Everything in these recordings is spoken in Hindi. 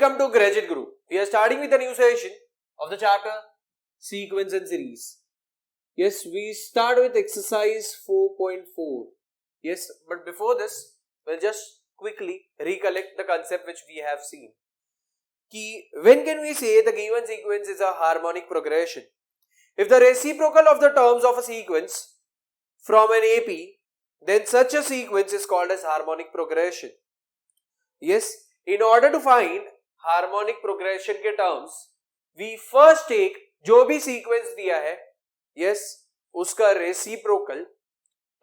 Welcome to Graduate Guru. We are starting with a new session of the chapter Sequence and Series. Yes, we start with exercise 4.4. Yes, but before this, we'll just quickly recollect the concept which we have seen. When can we say the given sequence is a harmonic progression? If the reciprocal of the terms of a sequence from an AP, then such a sequence is called as harmonic progression. Yes, in order to find harmonic progression के टर्म्स वी फर्स्ट टेक जो भी सीक्वेंस दिया है यस उसका रेसिप्रोकल,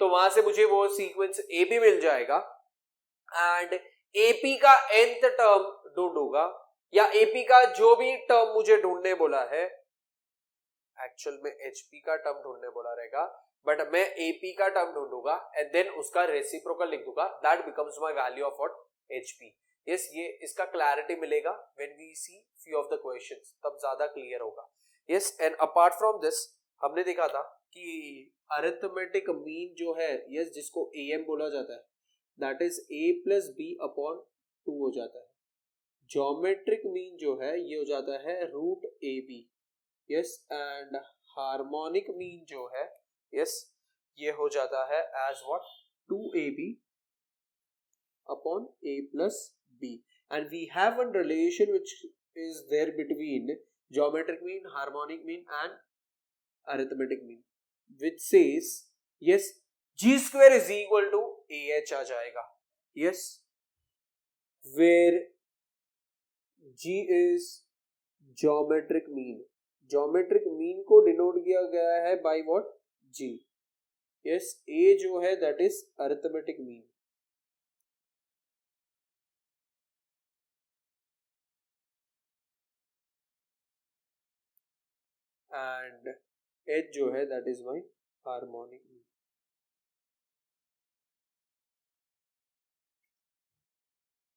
तो वहां से मुझे वो सीक्वेंस ए भी मिल जाएगा एंड एपी का nth टर्म ढूंढूंगा या एपी का जो भी टर्म मुझे ढूंढने बोला है, एक्चुअल में एचपी का टर्म ढूंढने बोला रहेगा बट मैं एपी का टर्म ढूंढूंगा एंड देन उसका रेसिप्रोकल लिख दूंगा, that becomes my value of what HP. Yes, ये इसका क्लैरिटी मिलेगा when we see few of the questions, तब ज्यादा क्लियर होगा. Yes, and apart from this हमने देखा था कि अरिथमेटिक मीन जो है yes जिसको AM बोला जाता है that is A plus B upon 2 हो जाता है. ज्योमेट्रिक मीन जो है ये हो जाता है root AB. yes, and harmonic mean जो है yes ये हो जाता है as what 2AB upon A plus B, and we have one relation which is there between geometric mean, harmonic mean and arithmetic mean, which says yes G square is equal to AH आ जाएगा. yes, where G is geometric mean. geometric mean को डिनोट किया गया है by what G. yes, A जो है that is arithmetic mean. and H जो है that is my harmonic mean.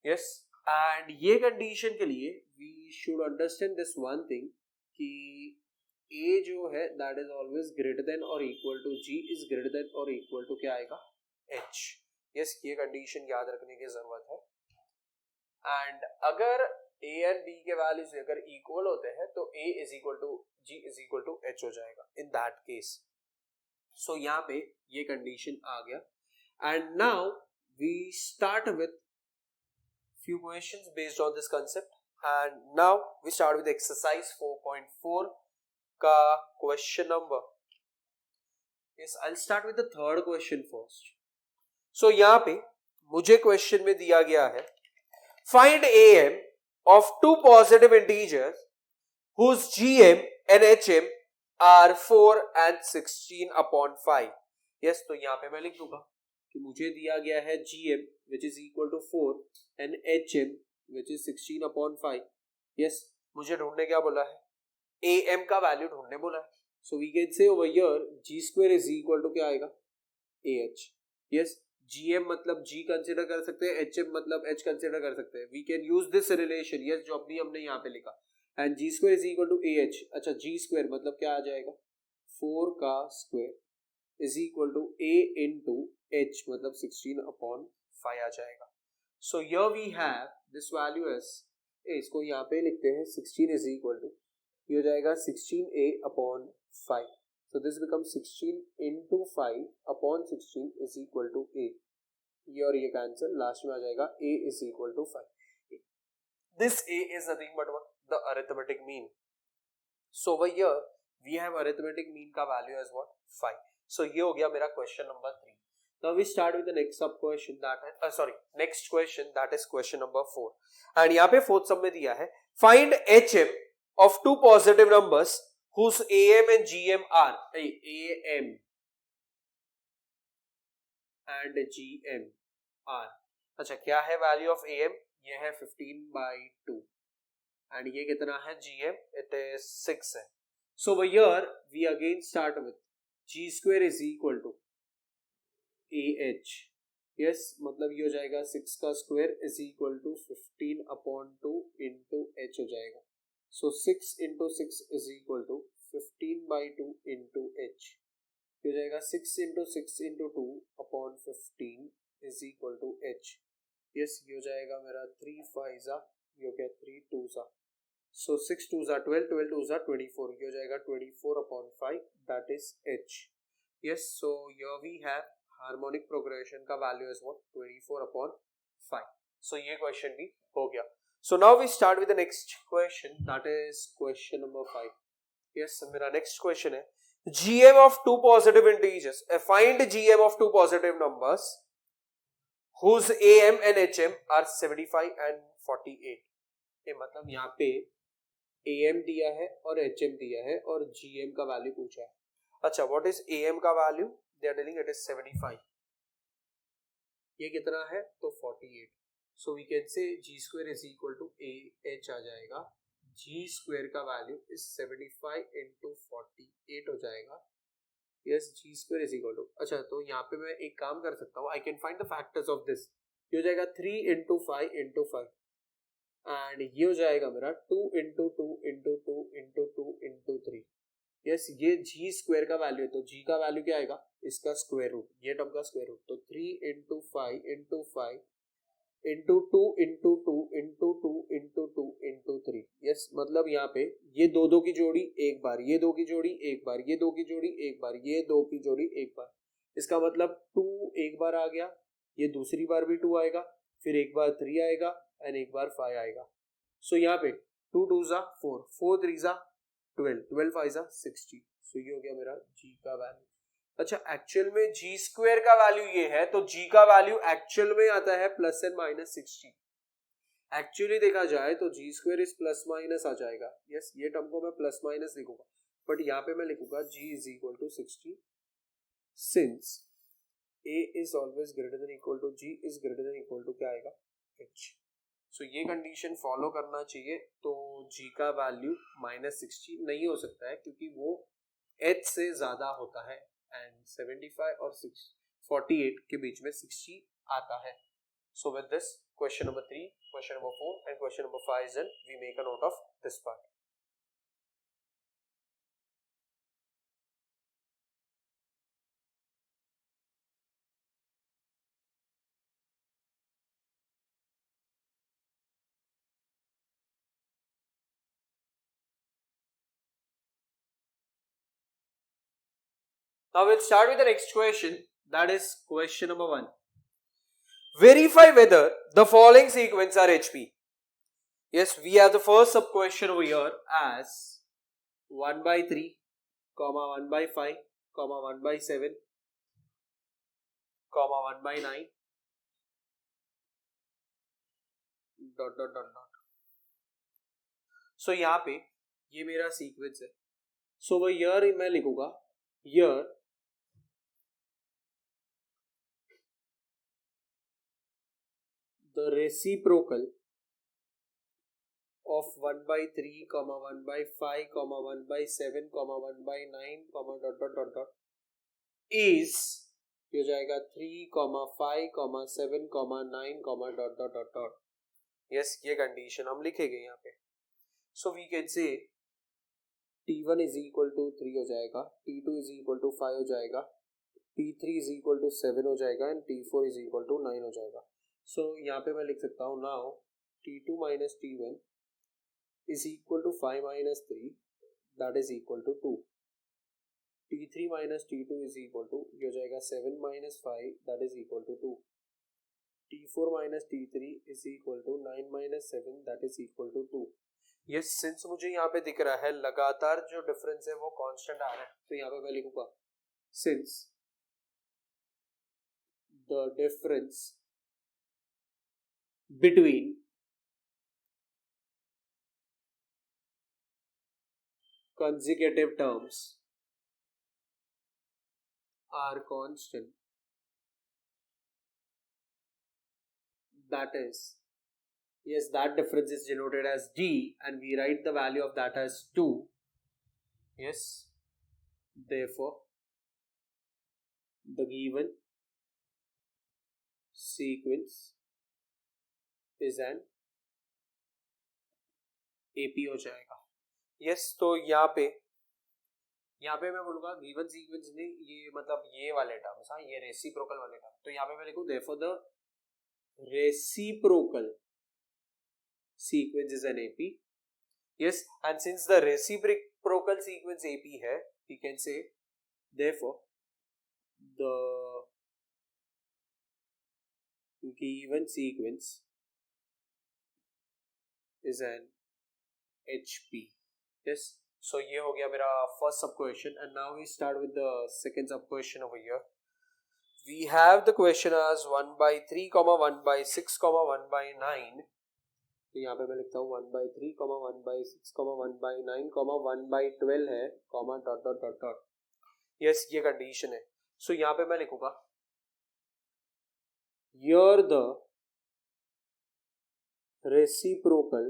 yes, and ये कंडीशन के लिए we should understand this one thing कि A जो है that is always greater than or equal to G is greater than or equal to क्या आएगा H. yes, ये कंडीशन याद रखने की जरूरत है. एंड अगर A एंड B के वैल्यूज अगर इक्वल होते हैं तो A is equal to G is equal to H हो जाएगा इन दैट केस. सो यहाँ पे ये कंडीशन आ गया and now we start with few questions based on this concept. And now we start with exercise 4.4 का question number. Yes, I'll start with the third question first. So यहाँ पे मुझे question में दिया गया है find AM of two positive integers whose GM and HM are 4 and 16 upon 5. Yes, तो यहाँ पे मैं लिख दूंगा कि मुझे दिया गया है GM which is equal to 4 and HM which is 16 upon 5. Yes, मुझे ढूंढने क्या बोला है AM का वैल्यू ढूंढने बोला है. So we can say over here G square is equal to क्या आएगा AH. Yes, GM मतलब G कंसिडर कर सकते हैं, HM मतलब H कंसिडर कर सकते हैं. We can use this relation. yes, जो अभी हमने यहाँ पे लिखा and G square is equal to AH. अच्छा, G square मतलब क्या आ जाएगा 4 का square is equal to A into H मतलब 16 upon 5 आ जाएगा. So here we have this value as इसको यहाँ पे लिखते हैं 16 is equal to ये हो जाएगा 16A upon 5. So this becomes 16 into 5 upon 16 is equal to A. ये और ये कैंसिल, लास्ट में आ जाएगा A is equal to 5. This A is nothing but what? The arithmetic mean. So over here we have arithmetic mean का value as what? 5. So ये हो गया मेरा question number 3. Now we start with the next sub question that is next question that is question number 4. And यहाँ पे fourth sub में दिया है find HM of two positive numbers whose AM and GM are AM and GM are. अच्छा, क्या है value of AM? ये है 15/2 and ये कितना है GM? It is 6 है. So over here we again start with G square is equal to AH. yes, मतलब ये हो जाएगा 6 का square is equal to 15 upon 2 into H हो जाएगा. So 6 into 6 is equal to 15/2 into H. ये हो जाएगा 6 into 6 into 2 upon 15 is equal to H. yes, ये हो जाएगा मेरा 3 5 ये हो गया 3 2 सा, सो 6 2 सा 12, 12 2 सा 24, ये हो जाएगा 24/5, that is h. Yes, so here we have harmonic progression का वैल्यू इज व्हाट 24/5. सो ये क्वेश्चन भी हो गया. So now we start with the next question, that is question number 5. Yes, मेरा नेक्स्ट क्वेश्चन है GM of two positive integers. Find GM of two positive numbers whose AM and HM are 75 and 48. ये मतलब यहाँ पे AM दिया है और HM दिया है और GM का वैल्यू पूछा है. अच्छा, व्हाट इज AM का value? They are telling it is 75. ये कितना है? तो 48. So we can say G square is equal to AH आ जाएगा. G square का वैल्यू इज 75 into 48 हो जाएगा. Yes, G square is equal to, अच्छा तो यहाँ पे मैं एक काम कर सकता हूँ, आई can find the factors of this. ये हो जाएगा 3 into 5 into 5 एंड ये हो जाएगा मेरा 2 into 2 into 2 into 2 into 3. Yes, ये G स्क्वायर का वैल्यू है, तो G का वैल्यू क्या आएगा? इसका स्क्वायर रूट, ये टर्म का स्क्वायर रूट. तो 3 into 5 into 5 into 2 into 2 into 2 into 2 into 3. Yes, मतलब यहाँ पे ये दो दो की जोड़ी एक बार, ये दो की जोड़ी एक बार, ये दो की जोड़ी एक बार, ये दो की जोड़ी एक बार. इसका मतलब 2 एक बार आ गया, ये दूसरी बार भी 2 आएगा, फिर एक बार 3 आएगा एंड एक बार 5 आएगा. सो यहाँ पे 2 2 सा 4, 4 3 सा 12, 12 5 सा 60. सो ये हो गया मेरा G का वैल्यू. अच्छा, एक्चुअल में G स्क्वायर का वैल्यू ये है, तो G का वैल्यू एक्चुअल में आता है प्लस एंड माइनस 60. एक्चुअली देखा जाए तो G square is plus minus आ जाएगा. यस, ये टर्म को मैं प्लस माइनस लिखूंगा, बट यहाँ पे मैं लिखूंगा G is equal to 60 since A is always greater than equal to G is greater than equal to क्या आएगा? H. सो ये कंडीशन फॉलो करना चाहिए. तो G का वैल्यू माइनस 60 नहीं हो सकता है क्योंकि वो H से ज्यादा होता है एंड 75 और 48 के बीच में 60 आता है. So with this question number 3, question number 4 and question number 5 is done. We make a note of this part. Now we'll start with the next question, that is question number 1. Verify whether the following sequence are HP. Yes, we have the first sub question over here as 1 by 3, 1 by 5, 1 by 7, 1 by 9, dot dot dot dot. So यहाँ पे ये मेरा सीक्वेंस है. सो वो ईयर मैं लिखूंगा, year the reciprocal of 1 by 3, 1 by 5, 1 by 7, 1 by 9, dot dot dot dot is, ये हो जाएगा 3, 5, 7, 9, dot dot dot dot. Yes, ये कंडीशन हम लिखेंगे यहाँ पे. सो वी कैन से T1 इज इक्वल टू 3 हो जाएगा, T2 इज इक्वल टू 5 हो जाएगा, T3 इज इक्वल टू 7 हो जाएगा and T4 is equal to 9 हो जाएगा. सो यहाँ पे मैं लिख सकता हूँ now T2 minus T1 is equal to 5 minus 3, that is equal to 2. T3 minus T2 is equal to, ये हो जाएगा 7 minus 5, that is equal to 2. T4 minus T3 is equal to 9 minus 7, that is equal to 2. ये सिंस मुझे यहाँ पे दिख रहा है लगातार जो डिफरेंस है वो कांस्टेंट आ रहा है, तो यहाँ पे मैं लिखूंगा since the difference between consecutive terms are constant, that is, yes, that difference is denoted as D and we write the value of that as 2. Yes, therefore the given sequence is an AP हो जाएगा. यस, तो यहाँ पे मैं बोलूंगा गिवन सीक्वेंस नहीं, ये मतलब ये वाले टर्म्स, हाँ, ये रेसिप्रोकल वाले टर्म. तो यहाँ पे मैं लिखूं therefore the reciprocal sequence is an AP. Yes, and since the reciprocal sequence AP है, we can say therefore the given sequence is an HP. Yes, so ये हो गया मेरा first sub question, and now we start with the second sub question over here. We have the question as 1 by 3, 1 by 6, 1 by 9. तो यहाँ पे मैं लिखता हूँ 1 by 3, 1 by 6, 1 by 9, 1 by 12 है, dot dot dot dot. Yes, ये कंडीशन है. सो यहाँ पे मैं लिखूंगा here the reciprocal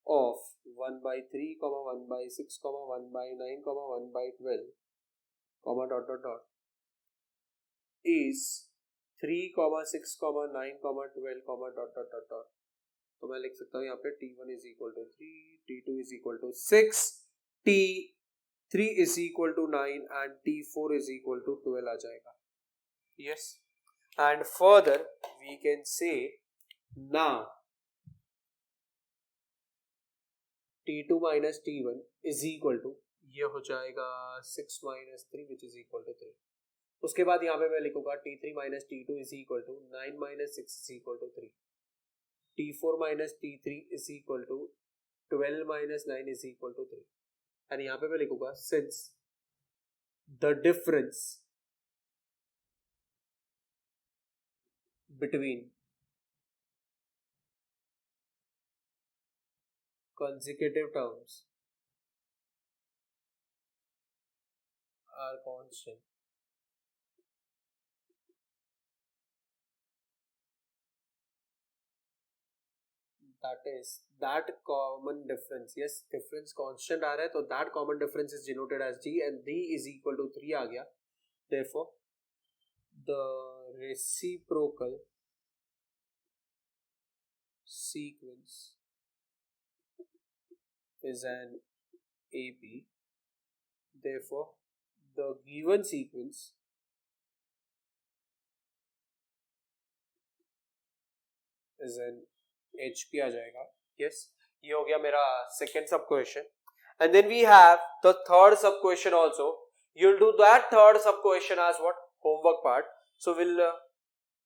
of 1 by 3, 1 by 6, 1 by 9, 1 by 12, dot dot dot is 3, 6, 9, 12, dot dot dot dot. तो मैं लिख सकता हूँ यहाँ पे T1 is equal to 3, T2 is equal to 6, T3 is equal to 9 and T4 is equal to 12 आ जाएगा. Yes, and further we can say now T2 minus T1 is equal to, ये हो जाएगा 6 minus 3 which is equal to 3. उसके बाद यहाँ पे मैं लिखूंगा T3 minus T2 is equal to 9 minus 6 is equal to 3. T4 minus T3 is equal to 12 minus 9 is equal to 3. and यहाँ पे मैं लिखूंगा since the difference between consecutive terms are constant, that is that common difference. Yes, difference constant आ रहा है तो that common difference is denoted as D and D is equal to 3 आ गया. Therefore the reciprocal sequence is an AP. Therefore the given sequence is an HP आ जाएगा. Yes, ये हो गया मेरा second sub question. And then we have the third sub question also. You'll do that third sub question as what? Homework part. So we'll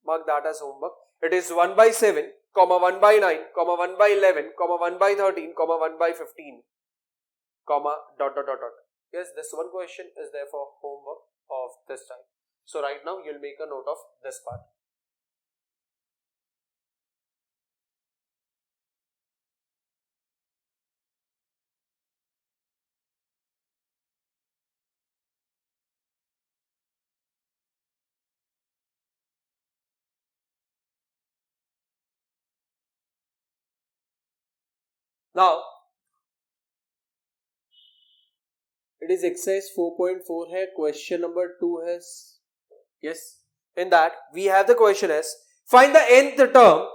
mark that as homework. It is 1 by 7, 1 by 9, 1 by 11, 1 by 13, 1 by 15, dot dot dot dot. Yes, this one question is there for homework of this time. So right now you'll make a note of this part. Now it is exercise 4.4 है, question number 2 है. Yes, in that we have the question as find the nth term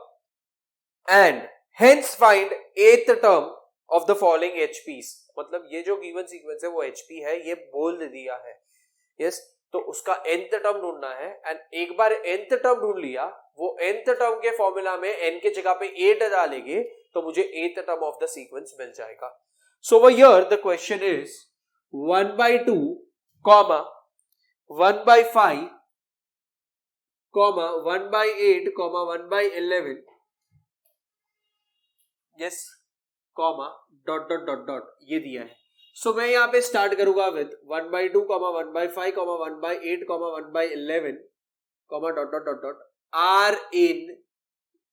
and hence find eighth term of the following HPs. मतलब ये जो given sequence है वो HP है, ये बोल दिया है. Yes, तो उसका nth टर्म ढूंढना है एंड एक बार nth टर्म ढूंढ लिया, वो nth टर्म के फॉर्मूला में n के जगह पे 8 डालेंगे तो मुझे 8th term of the sequence मिल जाएगा. So over here the question is 1 by 2, 1 by 5, 1 by 8, 1 by 11, yes, dot dot dot dot ये दिया है. सो मैं यहाँ पे स्टार्ट करूंगा with 1 by 2, 1 by 5, 1 by 8, 1 by 11, dot dot dot dot R in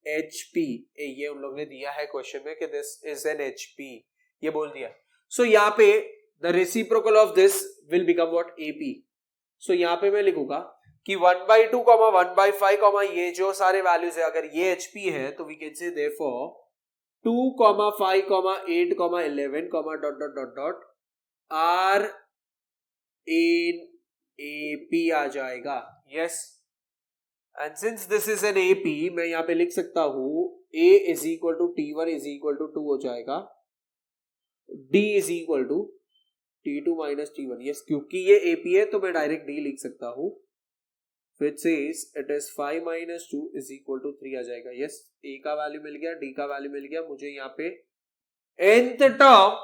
HP. ये उन लोग ने दिया है क्वेश्चन में कि दिस इज एन HP, ये बोल दिया. सो यहाँ पे the reciprocal of this will become what? AP. सो यहाँ पे मैं लिखूंगा कि 1 by 2, 1 by 5, ये जो सारे वैल्यूज है अगर ये HP है तो वी कैन से therefore 2, 5, 8, 11, dot dot dot dot R in AP आ जाएगा. Yes, and since this is an AP मैं यहाँ पे लिख सकता हूं A is equal to T1 is equal to 2 हो जाएगा, D is equal to T2 minus T1. Yes, क्योंकि ये AP है तो मैं डायरेक्ट D लिख सकता हूं. which says it is 5 minus 2 is equal to 3 आ जाएगा. yes, a का वैल्यू मिल गया, d का वैल्यू मिल गया, मुझे यहाँ पे nth term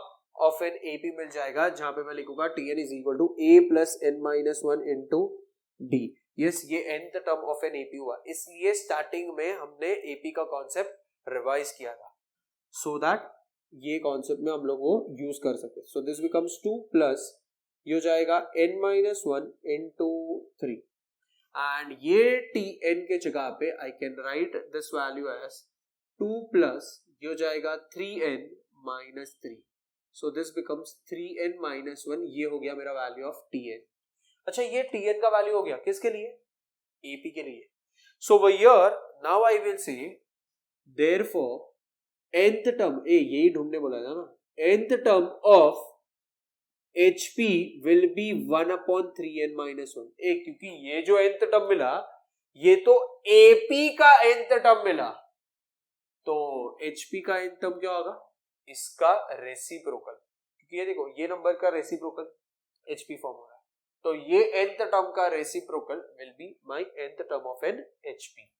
of an AP मिल जाएगा, जहां पे मैं लिखूंगा Tn is equal to a plus n minus 1 into d. yes, ये nth term of an AP हुआ, इसलिए स्टार्टिंग में हमने AP का कॉन्सेप्ट रिवाइज किया था, so that ये कॉन्सेप्ट में हम लोग वो यूज कर सकते. सो दिस बिकम्स 2 प्लस ये हो जाएगा n minus 1 into 3, एंड ये Tn के जगह पे I can write this value as 2 plus ये हो जाएगा 3n minus 3. So this becomes 3n minus 1. ये हो गया मेरा वैल्यू ऑफ Tn. अच्छा, ये Tn का वैल्यू हो गया किसके लिए? AP के लिए. So here now I will say therefore nth term, यही ढूंढने बोला था ना, nth term of HP will be 1 upon 3n minus 1. क्योंकि ये जो nth टर्म मिला ये तो AP का nth टर्म मिला, तो HP का nth टर्म क्या होगा? इसका रेसिप्रोकल, क्योंकि ये देखो ये नंबर का रेसिप्रोकल HP फॉर्म हो रहा है, तो ये nth टर्म का reciprocal will be my nth term of an HP.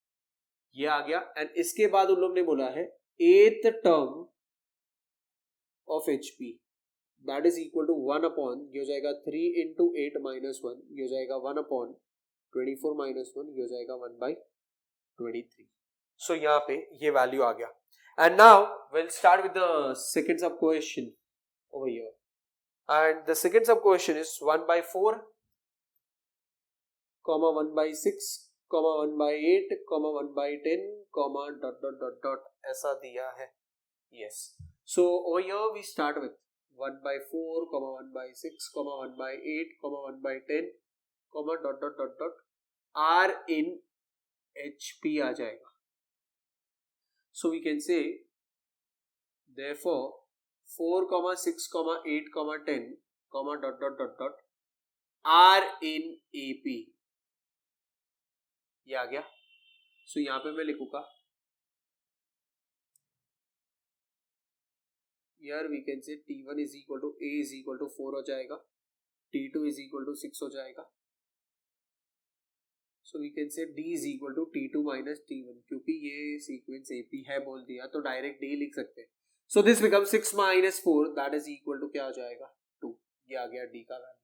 ये आ गया. एंड इसके बाद उन लोग ने बोला है 8th term of HP that is equal to 1 upon, ये हो जाएगा 3 into 8 minus 1, ये हो जाएगा 1 upon 24 minus 1, ये हो जाएगा 1 by 23. So यहाँ पे ये वैल्यू आ गया. And now we'll start with the second sub question over here. And the second sub question is 1 by 4, comma 1 by 6, comma 1 by 8, comma 1 by 10, comma dot dot dot dot ऐसा दिया है. Yes. So over here we start with 1 by 4, comma 1 by 6, comma 1 by 8, comma 1 by 10, comma dot dot dot dot R in HP आ जाएगा. So we can say therefore 4, comma 6, comma 8, comma 10, comma dot dot dot dot R in AP ये आ गया. So यहाँ पे मैं लिखूंगा, here we can say T1 is equal to A is equal to 4 हो जाएगा, T2 is equal to 6 हो जाएगा. So we can say D is equal to T2 minus T1, क्योंकि ये सीक्वेंस AP है बोल दिया तो डायरेक्ट D लिख सकते हैं. So this becomes 6 minus 4, that is equal to क्या हो जाएगा? 2. ये आ गया D का value.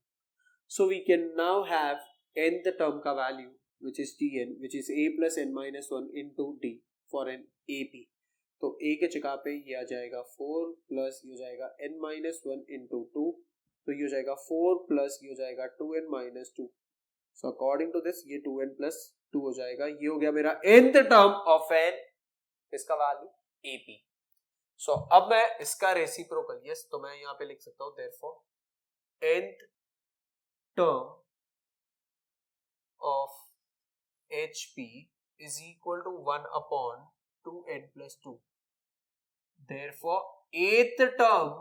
So we can now have nth term का value which is Tn, which is A plus n minus 1 into D for an AP. तो A के जगह पे ये आ जाएगा 4 प्लस ये हो जाएगा n minus 1 into 2, तो ये हो जाएगा 4 प्लस ये हो जाएगा 2n minus 2. So according to this ये 2n plus 2 हो जाएगा. ये हो गया मेरा nth टर्म ऑफ एन, इसका वैल्यू AP. सो अब मैं इसका रेसिप्रोकल, यस, तो मैं यहाँ पे लिख सकता हूँ therefore nth term of HP is equal to 1 upon 2n plus 2. Therefore, 8th term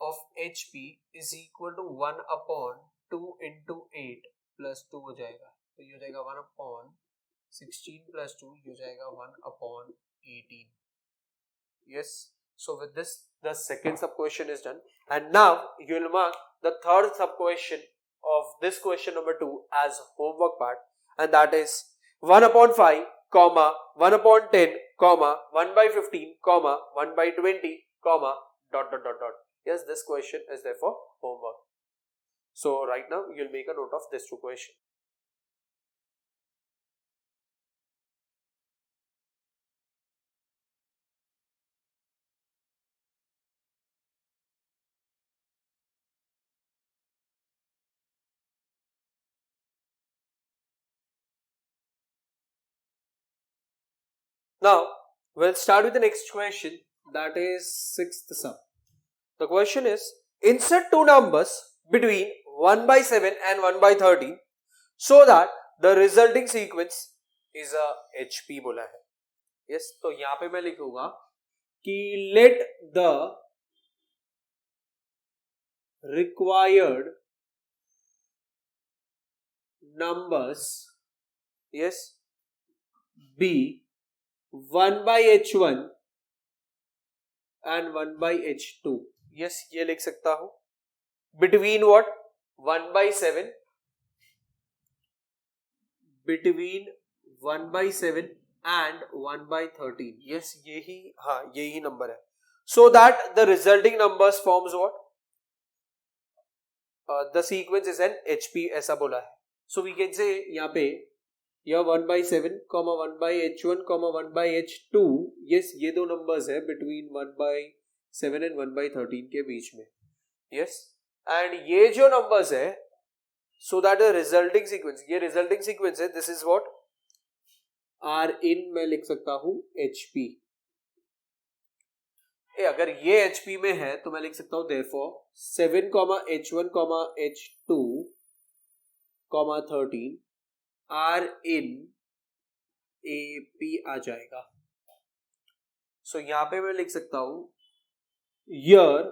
of HP is equal to 1 upon 2 into 8 plus 2 हो जाएगा. तो ये हो जाएगा 1 upon 16 plus 2, ये हो जाएगा 1 upon 18. Yes. So with this, the second sub question is done. And now you will mark the third sub question of this question number 2 as homework part, and that is 1 upon 5, comma 1 upon 10, comma 1 by 15, comma 1 by 20, comma dot dot dot dot. Yes, this question is therefore homework. So right now you'll make a note of this two question. Now we'll start with the next question, that is sixth sum. The question is, insert two numbers between 1 by 7 and 1 by 13 so that the resulting sequence is a HP बोला है. Yes, तो यहाँ पे मैं लिखूंगा कि let the required numbers, yes, be 1 by H1 and 1 by H2. Yes, ये लिख सकता हूं. Between what? 1 by 7 between 1/7 and 1/13. Yes, यही नंबर है. So that the resulting numbers forms what? The sequence is an HP ऐसा बोला है. So we can say यहाँ पे यह 1/7, 1/H1, 1/H2. yes, ये दो numbers है between 1/7 and 1/13 के बीच में. yes, and ये जो numbers है, so that the resulting sequence, ये resulting sequence है, this is what? R in मैं लिख सकता हूँ HP. अगर ये HP में है तो मैं लिख सकता हूँ therefore 7, H1, H2, 13 R in AP आ जाएगा. सो यहां पे मैं लिख सकता हूं here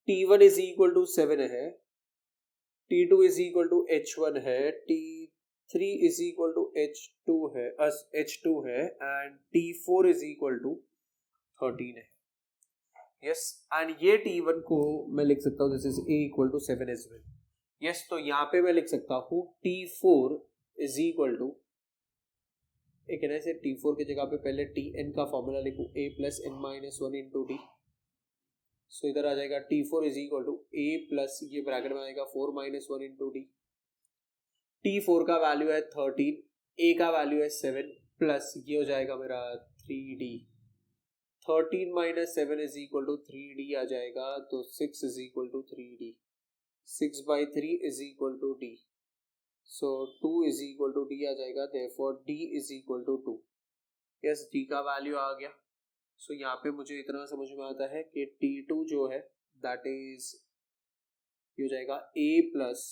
T1 is equal to 7 है, T2 is equal to H1 है, T3 is equal to H2 है and T4 is equal to 13 है. yes, and ये T1 को मैं लिख सकता हूँ this is A equal to 7 as well. yes, तो यहाँ पे मैं लिख सकता हूँ T4 is equal to, एक है ना से T4 की जगह पे पहले Tn का फॉर्मूला लिखूं A plus n minus 1 into D. सो इधर आ जाएगा T4 is equal to A plus ये ब्रैकेट में आएगा 4 minus 1 into D. T4 का वैल्यू है 13, A का वैल्यू है 7 प्लस ये हो जाएगा मेरा 3D. 13 minus 7 is equal to 3D आ जाएगा, तो 6 is equal to 3D. 6/3 is equal to D. So 2 is equal to D आ जाएगा, therefore D is equal to 2. yes, D का वैल्यू आ गया. so यहाँ पे मुझे इतना समझ में आता है कि T2 जो है that is ये हो जाएगा A plus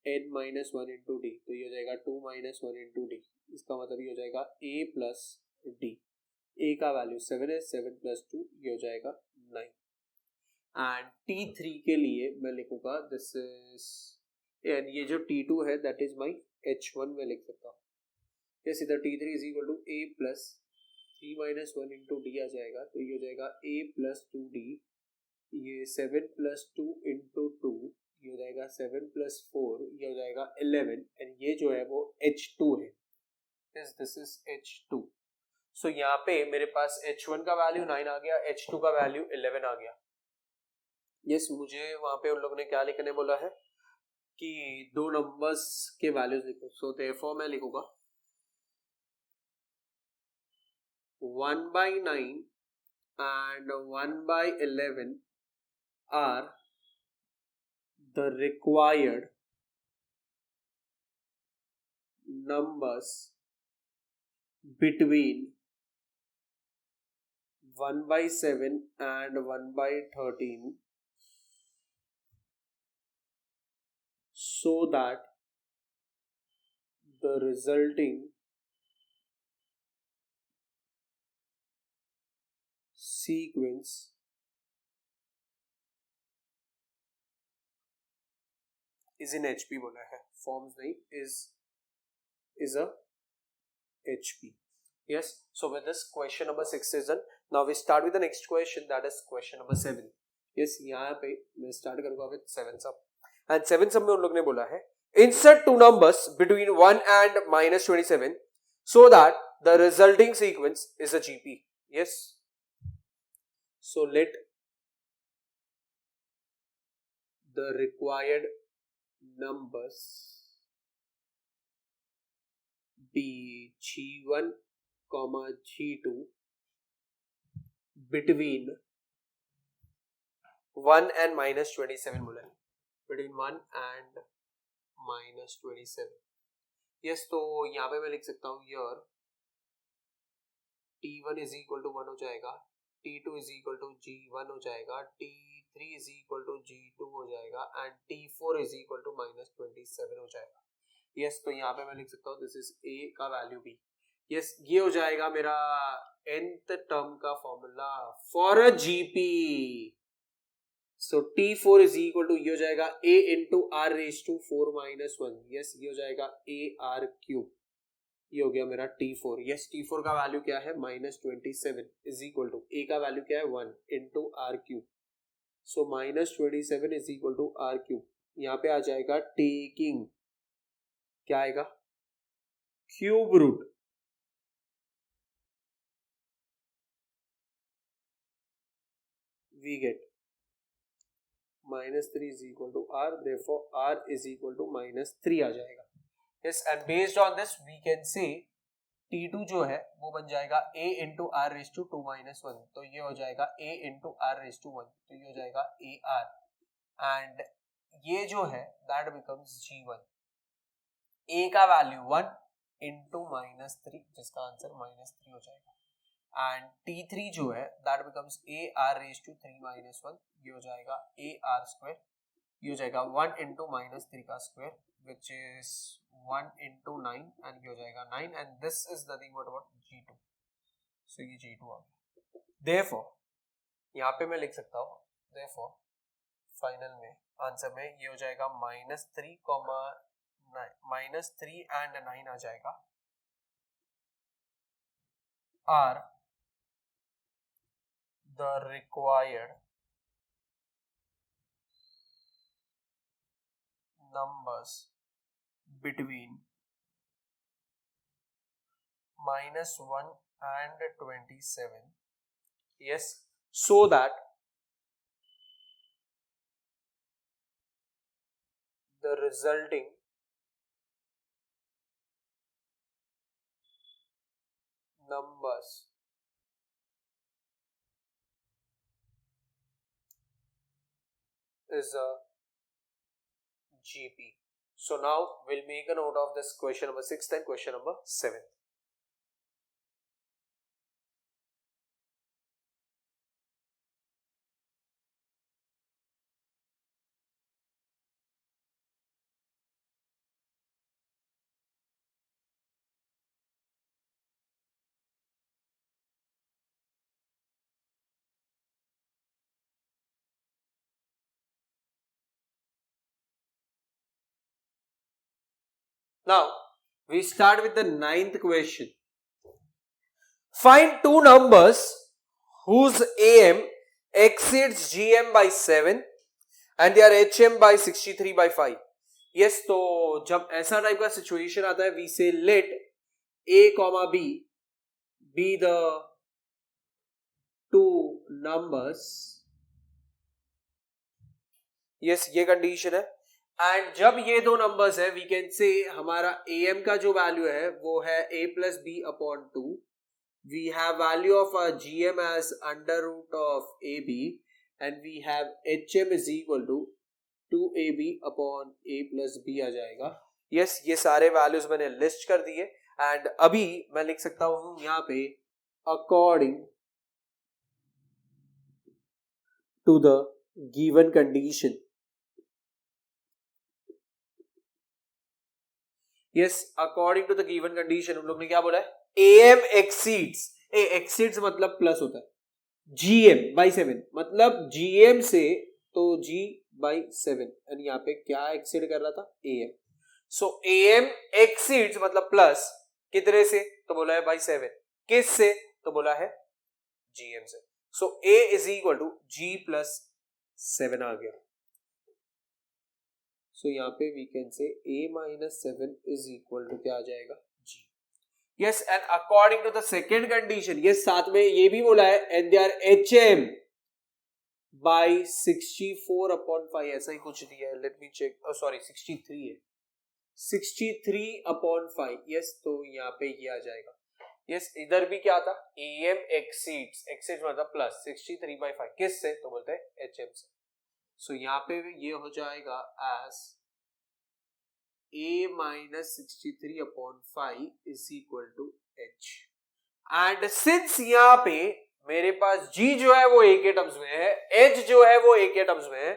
n minus 1 into D. तो ये हो जाएगा 2 minus 1 into D. इसका मतलब ये हो जाएगा A plus D. A का वैल्यू 7 है, 7 plus 2 ये हो जाएगा 9. एंड T3 के लिए मैं लिखूंगा दिस इज, एंड ये जो T2 है दैट इज माई H1 में लिख सकता हूँ. yes, इधर T3 is equal to A plus 3 minus 1 into D आ जाएगा, तो ये हो जाएगा A plus 2D. ये 7 plus 2 into 2 ये हो जाएगा 7 plus 4 ये हो जाएगा 11 एंड ये जो है वो H2 है. yes, this is H2. so यहाँ पे मेरे पास H1 का वैल्यू 9 आ गया, H2 का वैल्यू 11 आ गया. yes, मुझे वहां पे उन लोगों ने क्या लिखने बोला है कि दो नंबर्स के वैल्यूज लिखो. सो देयरफॉर मैं लिखूंगा 1/9 and 1/11 are the required numbers between 1/7 and 1/13 so that the resulting sequence is in HP बोला है, forms नहीं, is a HP. yes, so with this question number 6 is done. now we start with the next question, that is question number 7. yes, यहाँ पे मैं start करूँगा with 7 sum. and 7 sum में उन लोग ने बोला है insert two numbers between 1 and -27 so that the resulting sequence is a GP. yes, so let the required numbers be G1, G2 between 1 and -27 बोला है, between 1 and -27. yes, तो यहाँ पे मैं लिख सकता हूँ here T1 is equal to 1 हो जाएगा, T2 is equal to G1 हो जाएगा, T3 is equal to G2 हो जाएगा and T4 is equal to -27 हो जाएगा. yes, तो यहाँ पे मैं लिख सकता हूँ दिस इज A का वैल्यू B. yes, ये हो जाएगा मेरा nth टर्म का formula for a GP. so T4 is equal to ये हो जाएगा A into R raised to 4 minus 1. yes, ये हो जाएगा AR cube. ये हो गया मेरा T4. yes, T4 का वैल्यू क्या है -27 is equal to A का वैल्यू क्या है 1 into R cube. so -27 is equal to R cube. यहाँ पे आ जाएगा taking क्या आएगा, cube root we get -3 is equal to R, therefore R is equal to -3 आ जाएगा. Yes, and based on this we can say T2 जो है वो बन जाएगा a into R raise to 2-1, तो ये हो जाएगा a into R raise to 1, तो ये हो जाएगा a r, एंड ये जो है दैट बिकम्स G1. a का वैल्यू 1 इंटू -3, जिसका आंसर -3 हो जाएगा, एंड T3 जो है that becomes a r raise to 3-1, ये हो जाएगा a r स्क्वायर, ये हो जाएगा 1 इंटू -3 का square which is 1 into 9, and ये हो जाएगा 9, and this is nothing but what G2. so ये G2 आ गया. therefore यहाँ पे मैं लिख सकता हूँ, therefore फाइनल में आंसर में ये हो जाएगा -3 and 9 आ जाएगा, are the required numbers between -1 and 27. yes, so that the resulting numbers is a GP. So now we'll make a note of this question number 6 and question number 7. Now we start with the 9th question. Find two numbers whose AM exceeds GM by 7 and their HM by 63/5. Yes, तो जब ऐसा टाइप का सिचुएशन आता है, we say let A, B be the two numbers. Yes, ये कंडीशन है, एंड जब ये दो नंबर्स है वी कैन से हमारा AM का जो वैल्यू है वो है A plus B upon 2. We have value of GM as under root of AB, and we have HM is equal to 2AB upon A plus B आ जाएगा. yes, ये सारे वैल्यूज मैंने लिस्ट कर दिए, एंड अभी मैं लिख सकता हूं यहाँ पे according to the given condition. yes, according to the given condition हम लोग ने क्या बोला है, AM exceeds मतलब प्लस होता है, GM by 7 मतलब GM से तो G by 7, एंड यहाँ पे क्या एक्सीड कर रहा था, AM. so AM exceeds मतलब प्लस कितने से, तो बोला है by 7, किस से, तो बोला है GM से. so A is equal to G plus 7 आ गया. so यहाँ पे we can say A minus 7 is equal to क्या आ जाएगा, G. yes, and according to the second condition, yes, साथ में ये भी बोला है and their HM by 64/5, ऐसा ही कुछ दिया है, let me check, oh sorry 63 है, 63/5. yes, तो यहाँ पे ये आ जाएगा. yes, इधर भी क्या था, AM exceeds मतलब प्लस 63/5, किस से, तो बोलते हैं HM से. so यहाँ पे ये हो जाएगा as A minus 63/5 is equal to H. and since यहाँ पे मेरे पास G जो है वो A के टर्म्स में है, H जो है वो A के टर्म्स में है,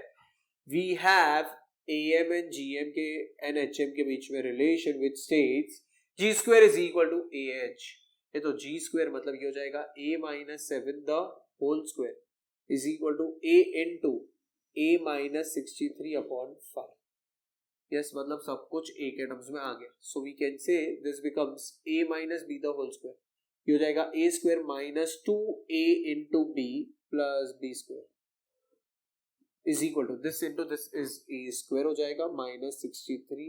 we have AM and GM के and HM के बीच में relation which states G square is equal to AH. ये तो G square मतलब ये हो जाएगा A minus 7 the whole square is equal to A into A minus 63/5. yes, मतलब सब कुछ A के टर्म्स में आ गया. so we can say this becomes A minus B the whole square. ये हो जाएगा A square minus 2A into B plus B square is equal to this into this is A square हो जाएगा minus 63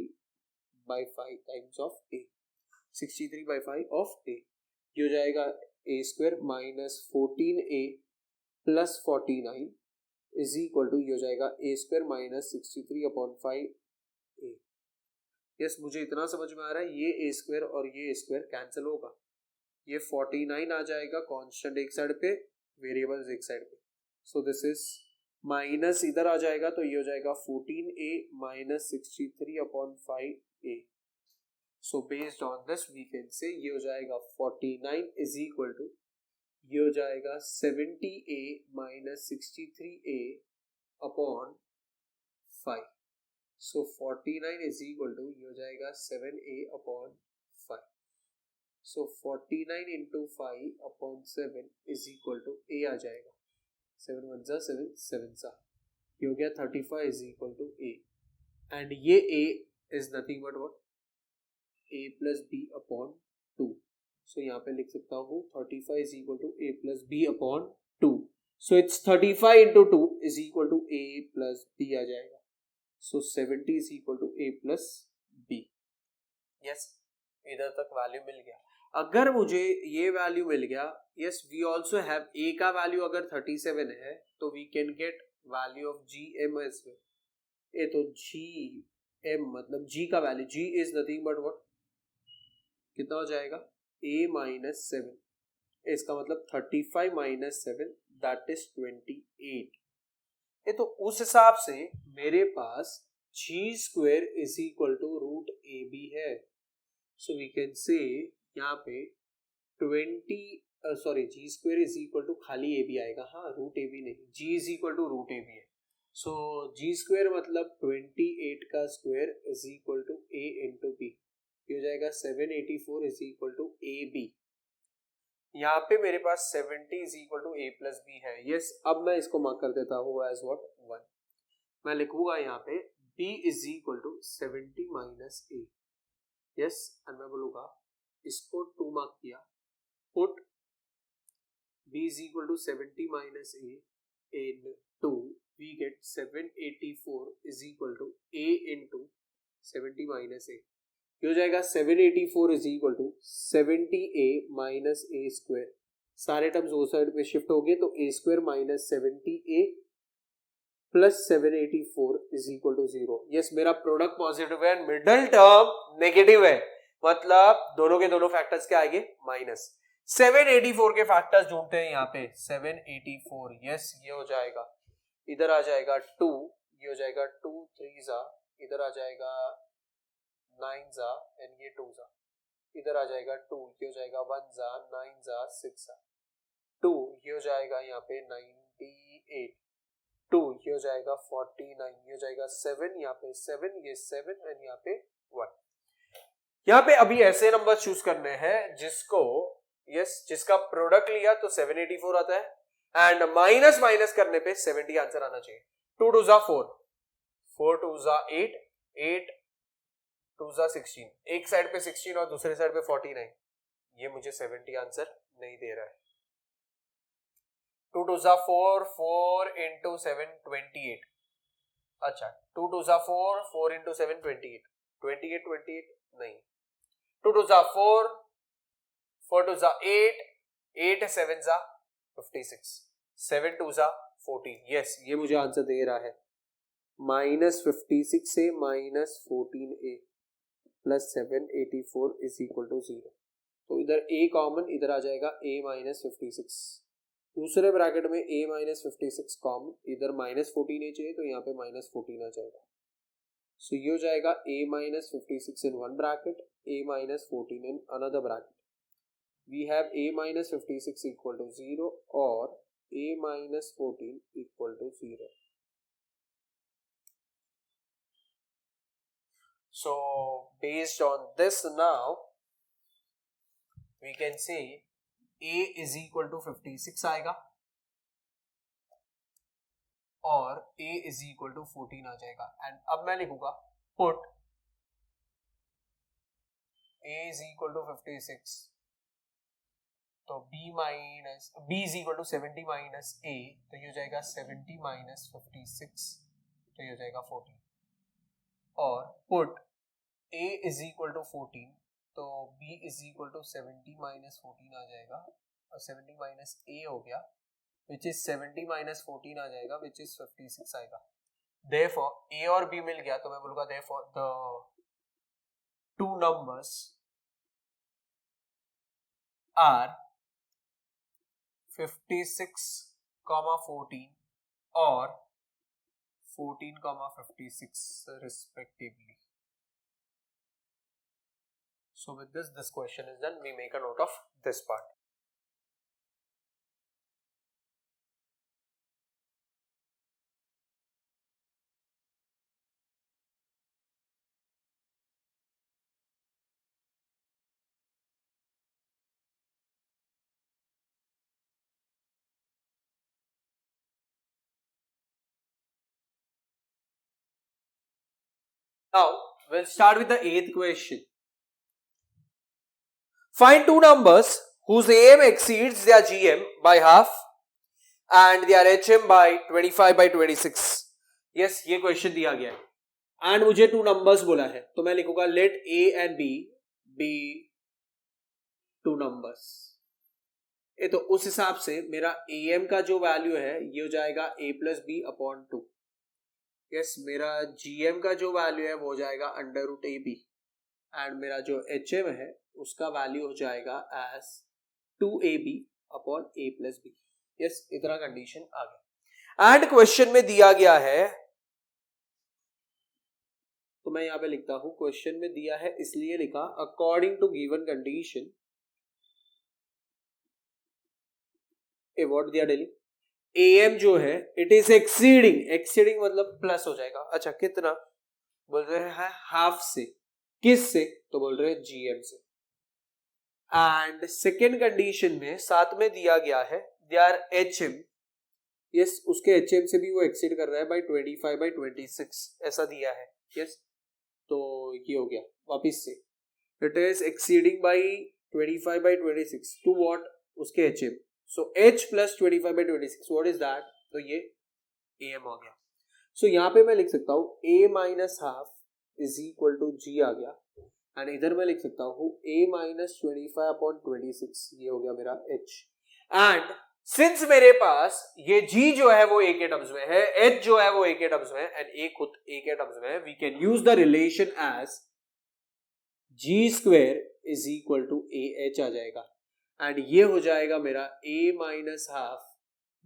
by 5 times of a, 63 by 5 of a, ये हो जाएगा a square minus 14a plus 49 is equal to ये हो जाएगा a square minus 63 upon 5a। Yes, मुझे इतना समझ में आ रहा है, ये a square और ये a square कैंसिल होगा, ये 49 आ जाएगा, कांस्टेंट एक साइड पे, वेरिएबल्स एक साइड पे, सो दिस इज माइनस इधर आ जाएगा तो ये हो जाएगा 14a minus 63 upon 5a। So based on this we can say ये हो जाएगा 49 इज इक्वल टू ये हो जाएगा 70a minus 63a upon 5। So 49 is equal to ये हो जाएगा 7a upon 5। So 49 into 5 upon 7 is equal to a आ जाएगा, 7 1 जा 7 7 जा, ये हो गया 35 is equal to a, and ये a is nothing but what, a plus b upon 2। So यहाँ पे लिख सकता हूँ 35 is equal to a plus b upon 2। So it's 35 into 2 is equal to a plus b आ जाएगा, so 70 is equal to a plus b। Yes, इधर तक वैल्यू मिल गया। अगर मुझे ये वैल्यू मिल गया, yes we also have a का वैल्यू अगर 37 है तो we can get value of gm as well. ये तो gm मतलब g का वैल्यू, g is nothing but what, कितना हो जाएगा a माइनस 7, इसका मतलब 35 माइनस 7 दैट इज 28। ये तो उस हिसाब से मेरे पास g square is equal to root A B है, सो वी कैन से यहाँ पे 20 G square is equal to खाली ए बी आएगा, हाँ रूट ए बी नहीं, G is equal to root A B है, सो जी स्क्वायर मतलब 28 का square is equal to A into B, ये हो जाएगा 784 is equal to A B. यहाँ पे मेरे पास 70 is equal to A plus B है। यस, अब मैं इसको मार्क कर देता हूँ एज व्हाट 1, मैं लिखूंगा यहाँ पे b is equal to 70 minus A. Yes, and मैं बोलूंगा इसको 2 मार्क किया, put b is equal to 70 minus a in 2, we get 784 is equal to a into 70 minus a, ये हो जाएगा 784 is equal to 70a minus a square, सारे टर्म्स वो साइड पे शिफ्ट हो गए तो a square minus 70a plus 784 is equal to 0। Yes, मेरा प्रोडक्ट पॉजिटिव है, मिडल टर्म नेगेटिव है, मतलब दोनों के दोनों फैक्टर्स क्या आएंगे माइनस। 784 के फैक्टर्स ढूंढते हैं यहाँ पे, 784, यस ये हो जाएगा, इधर आ जाएगा 2, ये हो जाएगा 2 3 जा, इधर आ जाएगा 9 जा एंड ये 2 जा, इधर आ जाएगा 2, ये हो जाएगा 1 जा 9 जा 6 जा, 2 ये हो जाएगा यहाँ पे 98, 2 ये हो जाएगा 49, ये हो जाएगा 7, यहाँ पे 7, ये 7 एंड यहाँ पे 1। यहाँ पे अभी ऐसे नंबर चूज करने हैं जिसको जिसका प्रोडक्ट लिया तो 784 आता है एंड माइनस माइनस करने पे 70 आंसर आना चाहिए। 2 2 जा 4, 4 2 जा 8, 8 2 जा 16, एक साइड पे 16 और दूसरे साइड पे 49, ये मुझे 70 आंसर नहीं दे रहा है। 2 2 जा 4, 4 into 7 28, अच्छा 2 2 जा 4, 4 into 7 28, 28 नहीं, 2 2 जा 4, 4 2 जा 8, 8 7 जा 56, 7 2 जा 14, यस ये मुझे आंसर दे रहा है माइनस 56 से minus 14a plus 784 is equal to 0। तो इधर a कॉमन, इधर आ जाएगा a माइनस 56, दूसरे ब्रैकेट में a माइनस 56 कॉमन, इधर माइनस 14a चाहिए तो यहाँ पे माइनस 14 आ जाएगा, सो ये हो जाएगा a minus 56 in one bracket, a minus 14 in another bracket। We have a minus 56 equal to 0 or a minus 14 equal to 0। So based on this now we can say a is equal to 56 आएगा और a is equal to 14 आ जाएगा। एंड अब मैं लिखूंगा put a is equal to 56, तो b is equal to 70 minus a, तो ये हो जाएगा 70 माइनस 56, तो ये हो जाएगा 14, और put a is equal to 14, तो b is equal to 70 minus 14 आ जाएगा, और 70 माइनस a हो गया विच इज 70 माइनस 14 आ जाएगा विच इज 56 आएगा. Therefore a और b मिल गया, तो मैं बोलूंगा therefore the two numbers are 56, 14 or 14, 56 respectively. So with this question is done. We make a note of this part. Now we'll start with the 8th question. Find two numbers whose AM exceeds their GM by half and their HM by 25 by 26. Yes, ये question दिया गया है and मुझे two numbers बोला है, तो मैं लिखूंगा let A and B be two numbers. ये तो उस हिसाब से मेरा AM का जो वैल्यू है ये हो जाएगा A plus B upon 2. Yes, मेरा GM का जो वैल्यू है वो हो जाएगा अंडर रूट AB एंड मेरा जो HM है उसका वैल्यू हो जाएगा as 2AB upon A plus B. Yes, इतना कंडीशन आ गया एंड क्वेश्चन में दिया गया है, तो मैं यहां पे लिखता हूं क्वेश्चन में दिया है इसलिए लिखा according to given condition a what दिया डेली AM जो है इट इज एक्सीडिंग मतलब प्लस हो जाएगा. अच्छा, कितना बोल रहे हैं? हाफ से. किस से? तो बोल रहे हैं GM से. एंड सेकेंड कंडीशन में साथ में दिया गया है देयर HM. यस, उसके HM से भी वो एक्सीड कर रहा है बाय 25 बाय 26 ऐसा दिया है. यस, तो ये हो गया वापिस से it is exceeding by 25 by 26 to what? उसके HM. So H plus 25 by 26, what is that? तो ये AM आ गया. So यहाँ पे मैं लिख सकता हूँ A minus half is equal to G आ गया एंड इधर मैं लिख सकता हूँ A minus 25 upon 26, ये हो गया मेरा H. एंड सिंस मेरे पास ये G जो है वो A के टर्म्स में है, H जो है वो A के टर्म्स में है एंड A खुद A के टर्म्स में है, we can use the relation as G square is equal to AH आ जाएगा एंड ये हो जाएगा मेरा A minus half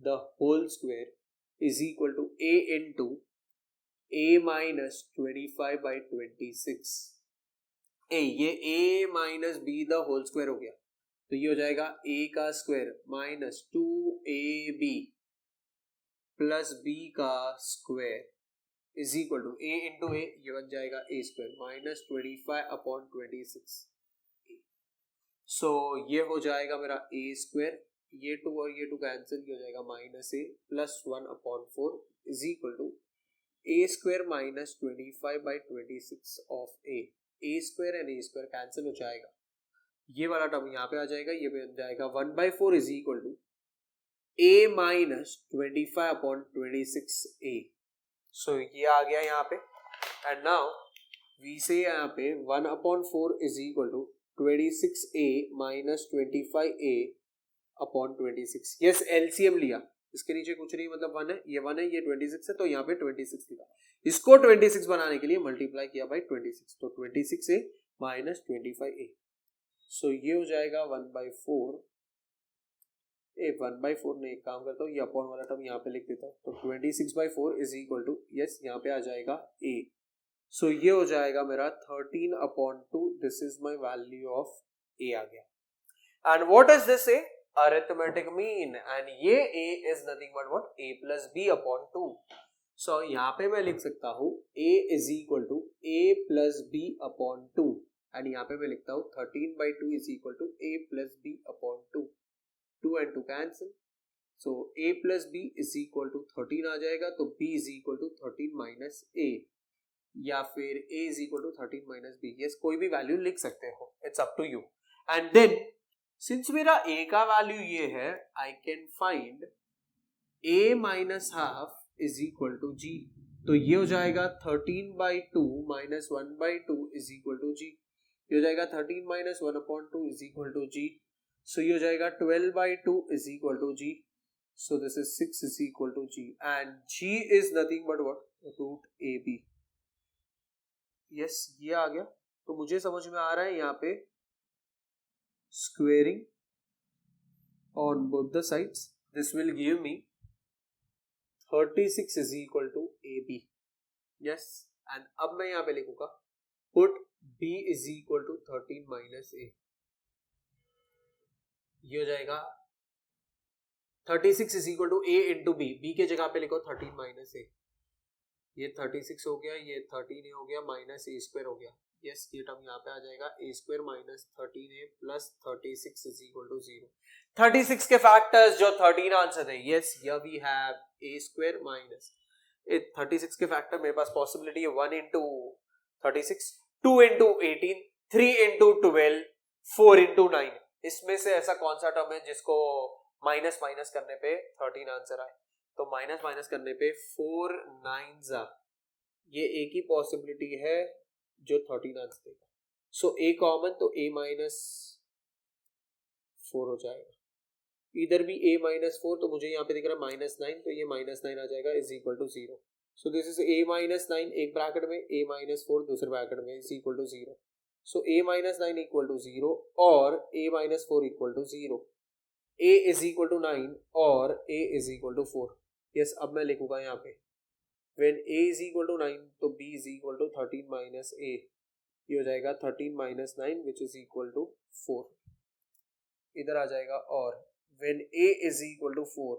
the whole square is equal to A into A minus 25 by 26. ये A minus B the whole square हो गया, तो ये हो जाएगा A का square minus 2AB plus B का square is equal to A into A, ये बन जाएगा A square minus 25 upon 26. So ये हो जाएगा मेरा A स्क्वायर, ये 2 और ये 2 कैंसिल, हो जाएगा minus A plus 1 upon 4 is equal to A square minus 25 by 26 of A square and A square cancel हो जाएगा, ये वाला टर्म यहाँ पे आ जाएगा, ये बन जाएगा 1 by 4 is equal to A minus 25 upon 26A. So ये आ गया यहाँ पे एंड नाउ वी से यहाँ पे 1 upon 4 is equal to 26A minus 25A upon 26. Yes, LCM लिया, इसके नीचे कुछ नहीं मतलब 1 है, ये 1 है, ये 26 है, तो यहाँ पे 26 लिखा. इसको 26 बनाने के लिए मल्टीप्लाई किया बाई 26, तो 26A माइनस 25A. सो ये हो जाएगा 1/4. 1/4 नहीं, एक काम करता हूँ, ये अपॉन वाला टर्म यहाँ पे लिख देता हूँ, तो 26/4 इज इक्वल टू, यस यहाँ पे आ जाएगा A. सो ये हो जाएगा मेरा 13 upon 2, this is my value of A आ गया. And what is this A? Arithmetic mean, and ये A is nothing but what? A plus B upon 2. So यहाँ पे मैं लिख सकता हूँ A is equal to A plus B upon 2 and यहाँ पे मैं लिखता हूँ 13/2 is equal to A plus B upon 2. 2 and 2 cancel, so A plus B is equal to 13 आ जाएगा, तो B is equal to 13 minus A या फिर A is equal to 13 minus B. Yes, कोई भी वैल्यू लिख सकते हो, it's up to you. And then since मेरा A का वैल्यू ये है, I can find A minus half is equal to G. तो ये हो जाएगा 13/2 minus 1/2 is equal to G. ये हो जाएगा 13 minus 1/2 is equal to G. So ये हो जाएगा 12/2 is equal to G. So this is 6 is equal to G and G is nothing but what, root A B. Yes, ये आ गया. तो मुझे समझ में आ रहा है यहाँ पे squaring on both the sides, this will give me 36 is equal to AB. Yes, and अब मैं यहाँ पे लिखूंगा put B is equal to 13 minus A. ये हो जाएगा 36 is equal to A into B. B के जगह पे लिखो 13 minus A. ये 36 हो गया, ये 13A हो गया, माइनस A स्क्वायर हो गया. यस, ये टर्म यहाँ पे आ जाएगा A square minus 13A plus 36 is equal to 0. 36 के फैक्टर्स जो 13 आंसर है. Yes, here we have A square minus 36 के फैक्टर मेरे पास पॉसिबिलिटी है 1 इंटू 36, 2 इंटू 18, 3 इंटू 12, 4 इंटू 9. इसमें से ऐसा कौन सा टर्म है जिसको माइनस माइनस करने पे 13 आंसर आए? तो माइनस माइनस करने पे 4 9s, ये एक ही पॉसिबिलिटी है जो 13 आंसर देगा. सो ए कॉमन, तो a माइनस 4 हो जाएगा. इधर भी a माइनस 4, तो मुझे यहाँ पे दिख रहा है माइनस 9, तो ये माइनस 9 आ जाएगा is equal to 0. So this is a minus 9 एक ब्रैकेट में, a माइनस 4 दूसरे ब्रैकेट में is equal to 0. So a minus 9 equal to 0 और a minus 4 equal to 0. a is equal to 9 और a is equal to 4. Yes, अब मैं लिखूंगा यहाँ पे when a is equal to 9 तो b is equal to 13 minus a. ये हो जाएगा 13 minus 9 which is equal to 4. इधर आ जाएगा. और when a is equal to 4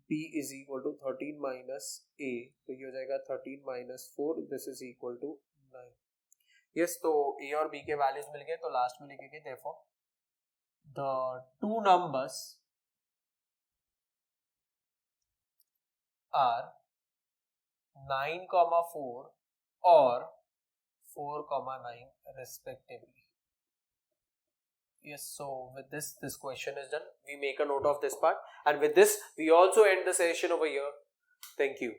b is equal to 13 minus a, तो ये हो जाएगा 13 minus 4, this is equal to 9. yes, तो a और b के वैल्यूज मिल गए, तो लास्ट में लिखेंगे therefore the two numbers are 9,4 or 4,9 respectively. Yes, so with this question is done. We make a note of this part, and with this we also end the session over here. Thank you.